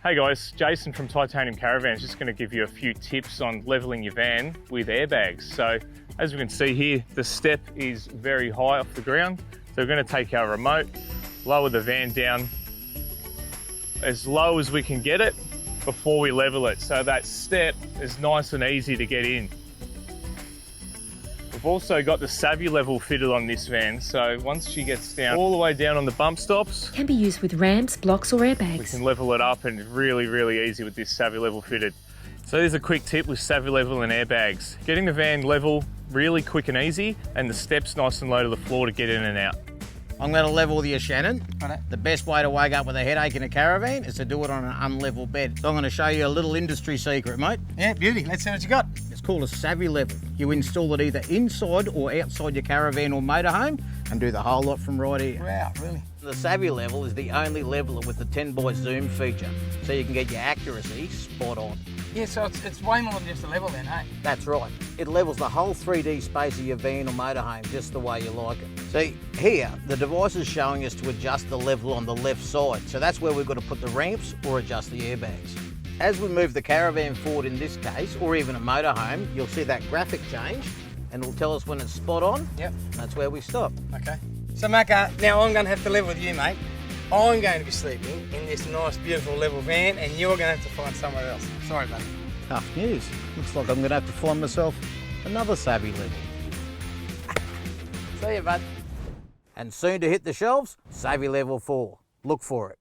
Hey guys, Jason from Titanium Caravans, just going to give you a few tips on leveling your van with airbags. So as we can see here, the step is very high off the ground. So we're going to take our remote, lower the van down as low as we can get it before we level it. So that step is nice and easy to get in. We've also got the SavvyLevel fitted on this van, so once she gets down all the way down on the bump stops, can be used with ramps, blocks or airbags. We can level it up, and it's really easy with this SavvyLevel fitted. So here's a quick tip with SavvyLevel and airbags. Getting the van level really quick and easy, and the steps nice and low to the floor to get in and out. I'm going to level with you, Shannon. Right. The best way to wake up with a headache in a caravan is to do it on an unlevel bed. So I'm going to show you a little industry secret, mate. Yeah, beauty. Let's see what you got. It's called a SavvyLevel. You install it either inside or outside your caravan or motorhome and do the whole lot from right here. Wow, really? The SavvyLevel is the only leveler with the 10 by zoom feature, so you can get your accuracy spot on. Yeah, so it's way more than just a level then, hey? That's right. It levels the whole 3D space of your van or motorhome just the way you like it. See, here, the device is showing us to adjust the level on the left side, so that's where we've got to put the ramps or adjust the airbags. As we move the caravan forward in this case, or even a motorhome, you'll see that graphic change, and it'll tell us when it's spot on. Yep. That's where we stop. Okay. So, Macca, now I'm going to have to level with you, mate. I'm going to be sleeping in this nice, beautiful level van, and you're going to have to find somewhere else. Sorry, buddy. Tough news. Looks like I'm going to have to find myself another SavvyLevel. See you, bud. And soon to hit the shelves, SavvyLevel 4. Look for it.